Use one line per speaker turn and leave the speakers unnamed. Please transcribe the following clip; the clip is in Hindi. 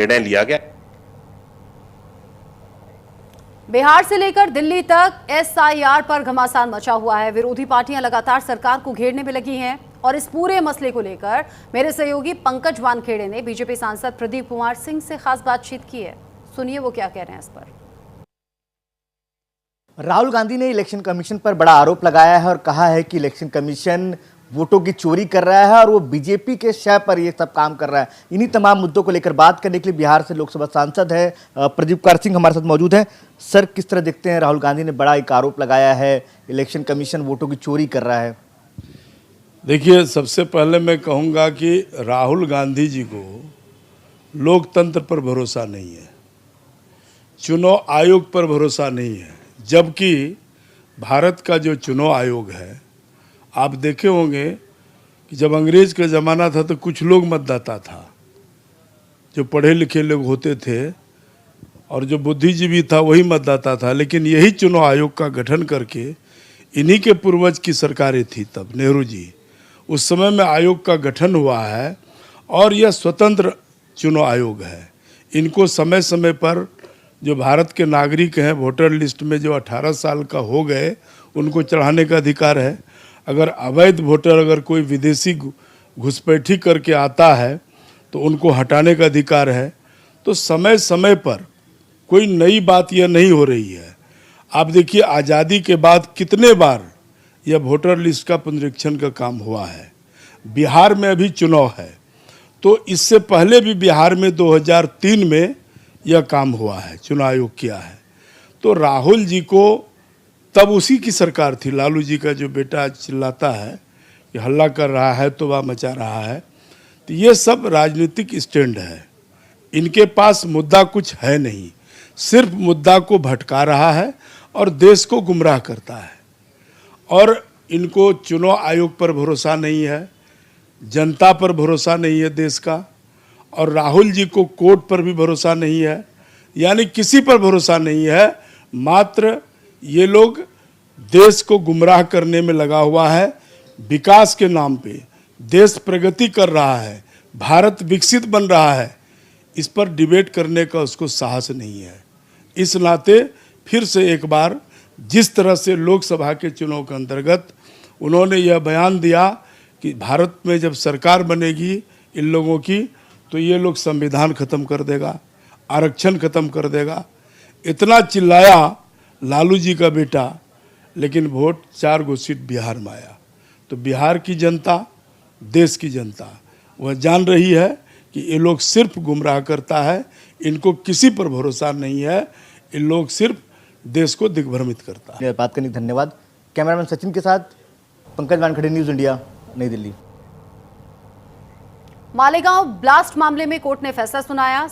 निर्णय लिया गया।
बिहार से लेकर दिल्ली तक एसआईआर पर घमासान मचा हुआ है। विरोधी पार्टियां लगातार सरकार को घेरने में लगी हैं और इस पूरे मसले को लेकर मेरे सहयोगी पंकज वानखेड़े ने बीजेपी सांसद प्रदीप कुमार सिंह से खास बातचीत की है। सुनिए वो क्या कह रहे हैं इस पर।
राहुल गांधी ने इलेक्शन कमीशन पर बड़ा आरोप लगाया है और कहा है कि इलेक्शन कमीशन वोटों की चोरी कर रहा है और वो बीजेपी के शय पर ये सब काम कर रहा है। इन्हीं तमाम मुद्दों को लेकर बात करने के लिए बिहार से लोकसभा सांसद है प्रदीप कुमार सिंह हमारे साथ मौजूद हैं। सर, किस तरह देखते हैं, राहुल गांधी ने बड़ा एक आरोप लगाया है इलेक्शन कमीशन वोटों की चोरी कर रहा है।
देखिए, सबसे पहले मैं कहूँगा कि राहुल गांधी जी को लोकतंत्र पर भरोसा नहीं है, चुनाव आयोग पर भरोसा नहीं है। जबकि भारत का जो चुनाव आयोग है, आप देखे होंगे कि जब अंग्रेज का ज़माना था तो कुछ लोग मतदाता था, जो पढ़े लिखे लोग होते थे, और जो बुद्धिजीवी था वही मतदाता था। लेकिन यही चुनाव आयोग का गठन करके इन्हीं के पूर्वज की सरकारें थी, तब नेहरू जी, उस समय में आयोग का गठन हुआ है और यह स्वतंत्र चुनाव आयोग है। इनको समय समय पर जो भारत के नागरिक हैं, वोटर लिस्ट में जो 18 साल का हो गए, उनको चढ़ाने का अधिकार है। अगर अवैध वोटर, अगर कोई विदेशी घुसपैठी करके आता है तो उनको हटाने का अधिकार है। तो समय समय पर कोई नई बात यह नहीं हो रही है। आप देखिए, आज़ादी के बाद कितने बार यह वोटर लिस्ट का पुनरीक्षण का काम हुआ है। बिहार में अभी चुनाव है, तो इससे पहले भी बिहार में 2003 में यह काम हुआ है, चुनाव आयोग किया है। तो राहुल जी को, तब उसी की सरकार थी, लालू जी का जो बेटा चिल्लाता है कि हल्ला कर रहा है, तोबा मचा रहा है, तो ये सब राजनीतिक स्टैंड है। इनके पास मुद्दा कुछ है नहीं, सिर्फ मुद्दा को भटका रहा है और देश को गुमराह करता है। और इनको चुनाव आयोग पर भरोसा नहीं है, जनता पर भरोसा नहीं है देश का, और राहुल जी को कोर्ट पर भी भरोसा नहीं है, यानी किसी पर भरोसा नहीं है। मात्र ये लोग देश को गुमराह करने में लगा हुआ है। विकास के नाम पे देश प्रगति कर रहा है, भारत विकसित बन रहा है, इस पर डिबेट करने का उसको साहस नहीं है। इस नाते फिर से एक बार, जिस तरह से लोकसभा के चुनाव के अंतर्गत उन्होंने यह बयान दिया कि भारत में जब सरकार बनेगी इन लोगों की, तो ये लोग संविधान खत्म कर देगा, आरक्षण खत्म कर देगा, इतना चिल्लाया लालू जी का बेटा, लेकिन वोट 4 गो सीट बिहार में आया। तो बिहार की जनता, देश की जनता, वह जान रही है कि ये लोग सिर्फ गुमराह करता है, इनको किसी पर भरोसा नहीं है, इन लोग सिर्फ देश को दिग्भ्रमित करता है।
बात करने धन्यवाद। कैमरामैन सचिन के साथ पंकज वानखेड़े, न्यूज़ इंडिया, नई दिल्ली।
मालेगांव ब्लास्ट मामले में कोर्ट ने फैसला सुनाया।